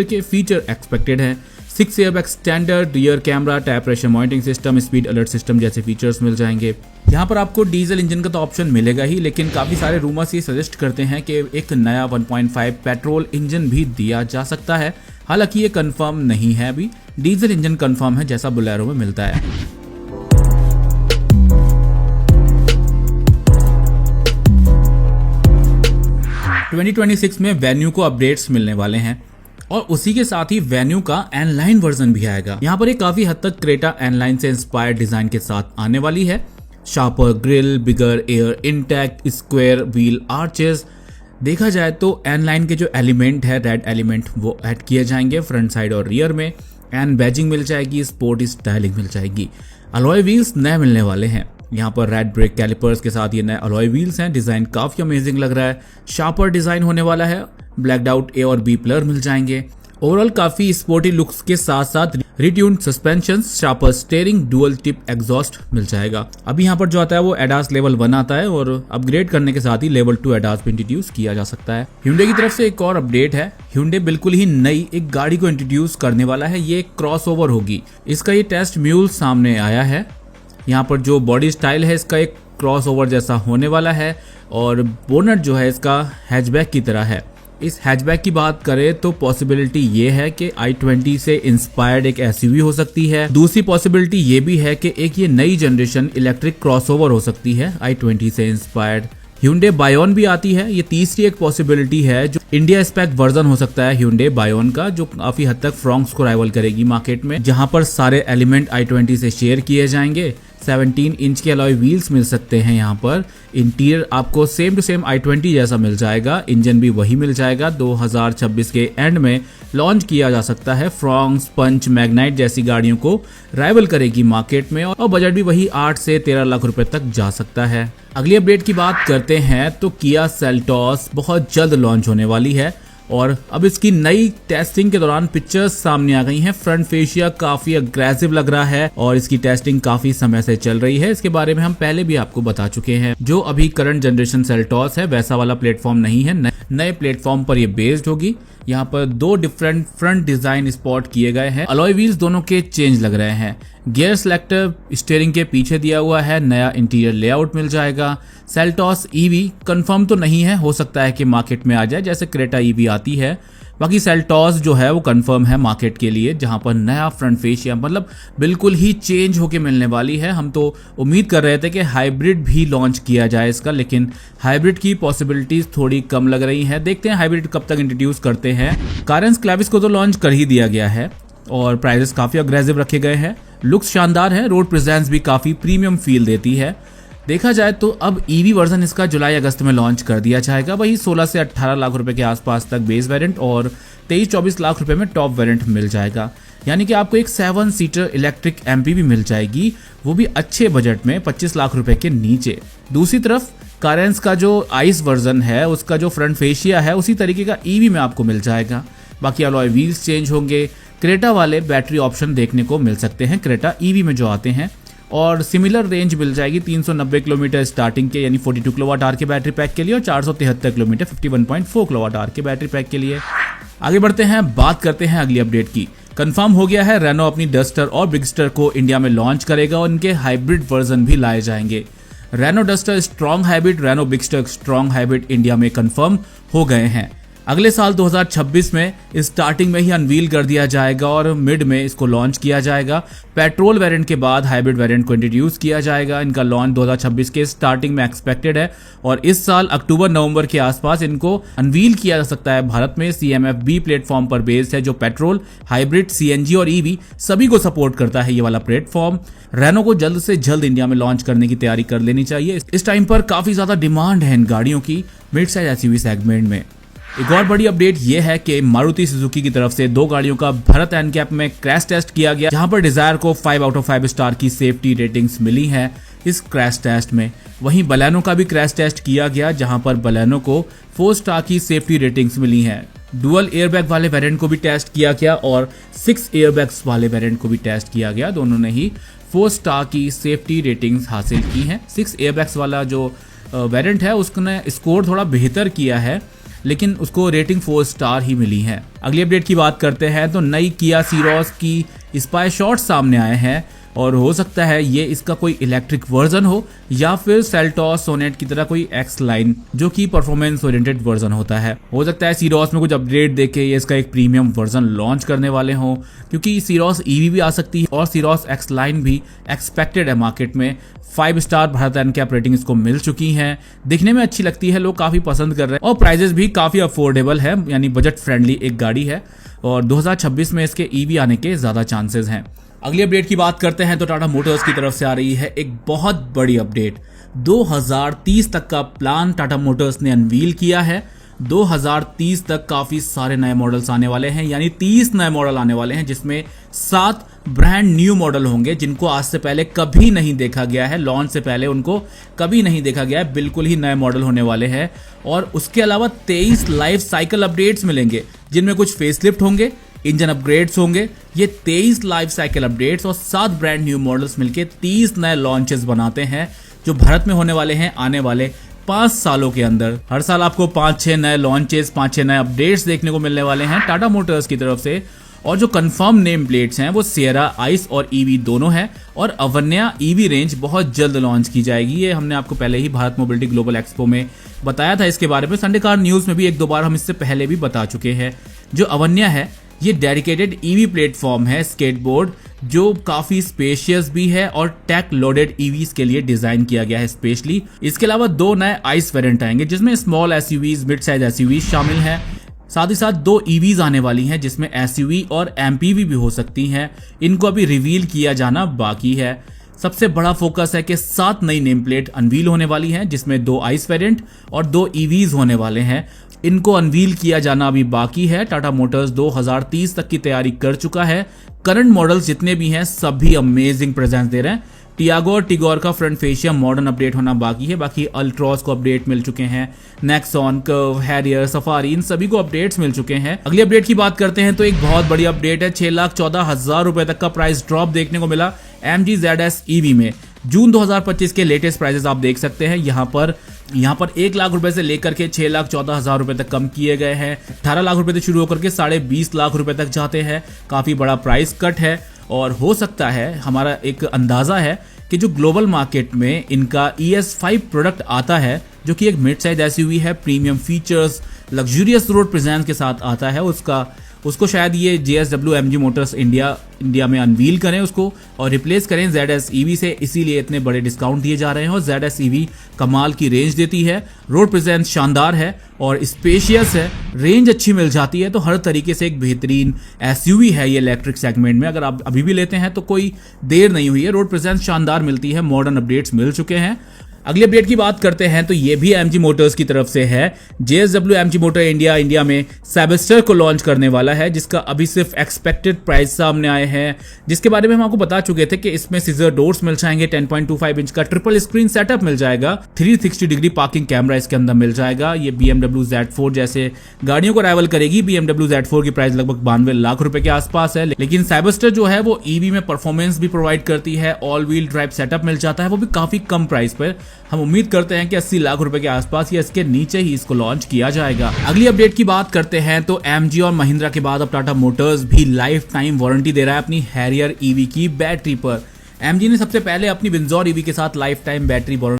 के feature expected हैं। 6 airbag standard, rear camera, tyre pressure monitoring system, speed alert system जैसे features मिल जाएंगे। यहाँ पर आपको डीजल इंजन का तो ऑप्शन मिलेगा ही, लेकिन काफ़ी सारे रूमर्स ये सजेस्ट करते हैं कि एक नया 1.5 पेट्रोल इंजन भी दिया जा सकता है। हालांकि ये कंफर्म नहीं है, अभी डीजल इंजन कंफर्म है जैसा बोलेरो में मिलता है। ट्वेंटी 2026 में वेन्यू को अपडेट्स मिलने वाले हैं और उसी के साथ ही वेन्यू का एनलाइन वर्जन भी आएगा। यहाँ पर एक काफी हद तक क्रेटा एनलाइन से इंस्पायर्ड डिजाइन के साथ आने वाली है। Sharper grille, bigger air intakes, square wheel arches. देखा जाए तो एनलाइन के जो एलिमेंट है, रेड एलिमेंट, वो ऐड किए जाएंगे फ्रंट साइड और रियर में। एन बैजिंग मिल जाएगी, स्पोर्ट स्टाइलिंग मिल जाएगी। अलॉय व्हील्स नए मिलने वाले हैं। यहाँ पर रेड ब्रेक कैलिपर्स के साथ ये नए अलॉय व्हील्स हैं। डिजाइन काफी अमेजिंग लग रहा है। शार्पर डिजाइन होने वाला है। ब्लैक्ड आउट ए और बी पिलर मिल जाएंगे। ओवरऑल काफी स्पोर्टी लुक्स के साथ साथ retuned suspension, sharper steering, dual tip exhaust मिल जाएगा। अभी यहाँ पर जो आता है वो एडास लेवल 1 आता है और अपग्रेड करने के साथ ही लेवल 2 एडास भी इंट्रोड्यूस किया जा सकता है। Hyundai की तरफ से एक और अपडेट है। Hyundai बिल्कुल ही नई एक गाड़ी को इंट्रोड्यूस करने वाला है। ये क्रॉसओवर होगी। इसका ये टेस्ट म्यूल सामने आया है। यहाँ पर जो बॉडी स्टाइल है इसका एक क्रॉसओवर जैसा होने वाला है और बोनट जो है इसका हैचबैक की तरह है। इस हैचबैक की बात करें तो पॉसिबिलिटी ये है कि i20 से इंस्पायर्ड एक एसयूवी हो सकती है। दूसरी पॉसिबिलिटी ये भी है कि एक ये नई जनरेशन इलेक्ट्रिक क्रॉसओवर हो सकती है i20 से इंस्पायर्ड। Hyundai Bayon भी आती है। ये तीसरी एक पॉसिबिलिटी है जो इंडिया स्पेक वर्जन हो सकता है Hyundai Bayon का, जो काफी हद तक फ्रॉन्क्स को राइवल करेगी मार्केट में, जहां पर सारे एलिमेंट i20 से शेयर किए जाएंगे। 17 इंच के अलॉय व्हील्स मिल सकते हैं यहाँ पर। इंटीरियर आपको सेम टू सेम i20 जैसा मिल जाएगा। इंजन भी वही मिल जाएगा। 2026 के एंड में लॉन्च किया जा सकता है। फ्रॉन्क्स, पंच, मैग्नाइट जैसी गाड़ियों को राइवल करेगी मार्केट में और बजट भी वही 8 से 13 लाख रुपए तक जा सकता है। अगली अपडेट की बात करते हैं तो किया सेल्टॉस बहुत जल्द लॉन्च होने वाली है और अब इसकी नई टेस्टिंग के दौरान पिक्चर्स सामने आ गई हैं। फ्रंट फेशिया काफी अग्रेसिव लग रहा है और इसकी टेस्टिंग काफी समय से चल रही है। इसके बारे में हम पहले भी आपको बता चुके हैं। जो अभी करंट जनरेशन सेल्टॉस है वैसा वाला प्लेटफॉर्म नहीं है, नए प्लेटफॉर्म पर ये बेस्ड होगी। यहाँ पर 2 डिफरेंट फ्रंट डिजाइन स्पॉट किए गए हैं। अलॉय व्हील्स दोनों के चेंज लग रहे हैं। गियर सिलेक्टर स्टीयरिंग के पीछे दिया हुआ है। नया इंटीरियर लेआउट मिल जाएगा। सेल्टॉस ईवी कंफर्म तो नहीं है, हो सकता है कि मार्केट में आ जाए जैसे क्रेटा ईवी आती है। बाकी सेल्टॉस जो है वो कंफर्म है मार्केट के लिए, जहां पर नया फ्रंट फेशिया मतलब बिल्कुल ही चेंज होके मिलने वाली है। हम तो उम्मीद कर रहे थे कि हाइब्रिड भी लॉन्च किया जाए इसका, लेकिन हाइब्रिड की पॉसिबिलिटीज थोड़ी कम लग रही है। देखते हैं हाइब्रिड कब तक इंट्रोड्यूस करते हैं। कारेंस क्लेविस को तो लॉन्च कर ही दिया गया है और प्राइसेस काफी अग्रेसिव रखे गए हैं। लुक्स शानदार है। रोड प्रेजेंस भी काफी प्रीमियम फील देती है। देखा जाए तो अब ईवी वर्जन इसका जुलाई अगस्त में लॉन्च कर दिया जाएगा। वही 16 से 18 लाख रुपए के आसपास तक बेस वेरिएंट और 23-24 लाख रुपए में टॉप वेरिएंट मिल जाएगा। यानी कि आपको एक 7 सीटर इलेक्ट्रिक एमपी भी मिल जाएगी, वो भी अच्छे बजट में 25 लाख रुपए के नीचे। दूसरी तरफ कारेंस का जो आइस वर्जन है उसका जो फ्रंट फेशिया है उसी तरीके का ईवी में आपको मिल जाएगा। बाकी अलॉय व्हील्स चेंज होंगे। क्रेटा वाले बैटरी ऑप्शन देखने को मिल सकते हैं क्रेटा ईवी में जो आते हैं और सिमिलर रेंज मिल जाएगी 390 किलोमीटर स्टार्टिंग के यानी 42 किलोवाट आवर के बैटरी पैक के लिए और 473 किलोमीटर 51.4 किलोवाट आवर के बैटरी पैक के लिए। आगे बढ़ते हैं, बात करते हैं अगली अपडेट की। कंफर्म हो गया है रेनो अपनी डस्टर और बिगस्टर को इंडिया में लॉन्च करेगा और इनके हाइब्रिड वर्जन भी लाए जाएंगे। Renault Duster strong hybrid, Renault Bigster strong hybrid India में कंफर्म हो गए हैं। अगले साल 2026 में स्टार्टिंग में ही अनवील कर दिया जाएगा और मिड में इसको लॉन्च किया जाएगा। पेट्रोल वेरिएंट के बाद हाइब्रिड वेरिएंट को इंट्रोड्यूस किया जाएगा। इनका लॉन्च 2026 के स्टार्टिंग में एक्सपेक्टेड है और इस साल अक्टूबर-नवंबर के आसपास इनको अनवील किया जा सकता है। भारत में CMF-B प्लेटफॉर्म पर बेस्ड है जो पेट्रोल, हाइब्रिड, CNG और EV सभी को सपोर्ट करता है ये वाला प्लेटफॉर्म। रेनो को जल्द से जल्द इंडिया में लॉन्च करने की तैयारी कर लेनी चाहिए। इस टाइम पर काफी ज्यादा डिमांड है इन गाड़ियों की मिड साइज एसयूवी सेगमेंट में। एक और बड़ी अपडेट यह है कि मारुति सुजुकी की तरफ से 2 गाड़ियों का भारत एनकैप में क्रैश टेस्ट किया गया, जहां पर डिजायर को 5 आउट ऑफ 5 स्टार की सेफ्टी रेटिंग्स मिली है इस क्रैश टेस्ट में। वहीं बलेनो का भी क्रैश टेस्ट किया गया, जहां पर बलेनो को 4 स्टार की सेफ्टी रेटिंग्स मिली हैं। डुअल एयरबैग वाले वेरिएंट को भी टेस्ट किया गया और 6 एयरबैग्स वाले वेरिएंट को भी टेस्ट किया गया। दोनों ने ही 4 स्टार की सेफ्टी रेटिंग्स हासिल की हैं। 6 एयरबैग्स वाला जो वेरिएंट है उसने स्कोर थोड़ा बेहतर किया है लेकिन उसको रेटिंग 4 स्टार ही मिली है। अगली अपडेट की बात करते हैं तो नई किया सीरोस की स्पाई शॉट सामने आए हैं और हो सकता है ये इसका कोई इलेक्ट्रिक वर्जन हो या फिर सेल्टॉस सोनेट की तरह कोई एक्स लाइन जो कि परफॉर्मेंस ओरिएंटेड वर्जन होता है। हो सकता है सीरोस में कुछ अपडेट देके ये इसका एक प्रीमियम वर्जन लॉन्च करने वाले हों, क्योंकि सीरोस ईवी भी आ सकती है और सीरोस एक्स लाइन भी एक्सपेक्टेड है मार्केट में। 5 स्टार भारत एनकैप रेटिंग इसको मिल चुकी है, दिखने में अच्छी लगती है, लोग काफी पसंद कर रहे हैं और प्राइजेस भी काफी अफोर्डेबल है, यानी बजट फ्रेंडली एक गाड़ी है और 2026 में इसके ईवी आने के ज्यादा चांसेस हैं। अगली अपडेट की बात करते हैं तो टाटा मोटर्स की तरफ से आ रही है एक बहुत बड़ी अपडेट। 2030 तक का प्लान टाटा मोटर्स ने अनवील किया है। 2030 तक काफी सारे नए मॉडल्स आने वाले हैं, यानी 30 नए मॉडल आने वाले हैं, जिसमें 7 ब्रांड न्यू मॉडल होंगे जिनको आज से पहले कभी नहीं देखा गया है। लॉन्च से पहले उनको कभी नहीं देखा गया है, बिल्कुल ही नए मॉडल होने वाले हैं। और उसके अलावा 23 लाइफ साइकिल अपडेट्स मिलेंगे, जिनमें कुछ फेसलिफ्ट होंगे, इंजन अपग्रेड्स होंगे। ये 23 लाइफ साइकिल अपडेट्स और 7 ब्रांड न्यू मॉडल्स मिलके 30 नए लॉन्चेस बनाते हैं, जो भारत में होने वाले हैं आने वाले 5 सालों के अंदर। हर साल आपको 5-6 नए लॉन्चेस, 5-6 नए अपडेट्स देखने को मिलने वाले हैं टाटा मोटर्स की तरफ से। और जो कंफर्म नेम प्लेट्स हैं वो सियरा आइस और ईवी दोनों हैं और अवन्या ईवी रेंज बहुत जल्द लॉन्च की जाएगी। ये हमने आपको पहले ही भारत मोबिलिटी ग्लोबल एक्सपो में बताया था इसके बारे में। संडे कार न्यूज में भी 1-2 बार हम इससे पहले भी बता चुके हैं। जो अवन्या है ये डेडिकेटेड ईवी प्लेटफॉर्म है, स्केटबोर्ड, जो काफी स्पेशियस भी है और टेक लोडेड ईवीज के लिए डिजाइन किया गया है स्पेशली। इसके अलावा 2 नए आइस वेरिएंट आएंगे, जिसमें small SUVs, mid size SUVs शामिल हैं। साथ ही साथ 2 ईवीज आने वाली हैं, जिसमें एसयूवी और एमपीवी भी हो सकती हैं। इनको अभी रिवील किया जाना बाकी है। सबसे बड़ा फोकस है कि 7 नई नेम प्लेट अनवील होने वाली हैं, जिसमें 2 आइस वेरिएंट और 2 ईवीज होने वाले हैं। इनको अनवील किया जाना अभी बाकी है। टाटा मोटर्स 2030 तक की तैयारी कर चुका है। करंट मॉडल्स जितने भी हैं सभी अमेजिंग प्रेजेंस दे रहे हैं। टियागो और टिगोर का फ्रंट फेशिया मॉडर्न अपडेट होना बाकी है, बाकी अल्ट्रॉस को अपडेट मिल चुके हैं। नेक्सॉन, कर्व, हैरियर, सफारी, इन सभी को अपडेट्स मिल चुके हैं। अगली अपडेट की बात करते हैं तो एक बहुत बड़ी अपडेट है। 6,14,000 रुपए तक का प्राइस ड्रॉप देखने को मिला MG ZS EV में। जून 2025 के लेटेस्ट प्राइसेस आप देख सकते हैं। यहाँ पर 1 लाख रुपए से लेकर के 6,14,000 रुपए तक कम किए गए हैं। 18 लाख रुपए से शुरू होकर के 20.5 लाख रुपए तक जाते हैं। काफी बड़ा प्राइस कट है और हो सकता है, हमारा एक अंदाजा है कि जो ग्लोबल मार्केट में इनका ES5 प्रोडक्ट आता है, जो कि एक मिड साइज एसयूवी है, premium features, luxurious road presence के साथ आता है, उसको शायद ये JSW MG मोटर्स इंडिया में अनवील करें उसको और रिप्लेस करें ZS EV से। इसीलिए इतने बड़े डिस्काउंट दिए जा रहे हैं। और ZS EV कमाल की रेंज देती है, रोड प्रेजेंस शानदार है और स्पेशियस है, रेंज अच्छी मिल जाती है। तो हर तरीके से एक बेहतरीन SUV है ये इलेक्ट्रिक सेगमेंट में। अगर आप अभी भी लेते हैं तो कोई देर नहीं हुई है, रोड प्रेजेंस शानदार मिलती है, मॉडर्न अपडेट्स मिल चुके हैं। अगली अपडेट की बात करते हैं तो ये भी MG मोटर्स की तरफ से है। JSW MG मोटर इंडिया में सैबस्टर को लॉन्च करने वाला है, जिसका अभी सिर्फ एक्सपेक्टेड प्राइस सामने आए हैं, जिसके बारे में हम आपको बता चुके थे कि इसमें सीजर डोर्स मिल जाएंगे, 10.25 इंच का ट्रिपल स्क्रीन सेटअप मिल जाएगा, 360 डिग्री पार्किंग कैमरा इसके अंदर मिल जाएगा। ये BMW Z4 जैसे गाड़ियों को राइवल करेगी। BMW Z4 की प्राइस लगभग 92 लाख रुपए के आसपास है, लेकिन सैबस्टर जो है वो EV में परफॉर्मेंस भी प्रोवाइड करती है, ऑल व्हील ड्राइव सेटअप मिल जाता है, वो भी काफी कम प्राइस पर। हम उम्मीद करते हैं कि 80 लाख रुपए के आसपास या इसके नीचे ही इसको लॉन्च किया जाएगा। अगली अपडेट की बात करते हैं तो MG और महिंद्रा के बाद अब टाटा मोटर्स भी लाइफ टाइम वारंटी दे रहा है अपनी हैरियर EV की बैटरी पर। MG ने सबसे पहले अपनी विंजॉर EV के साथ लाइफ टाइम बैटरी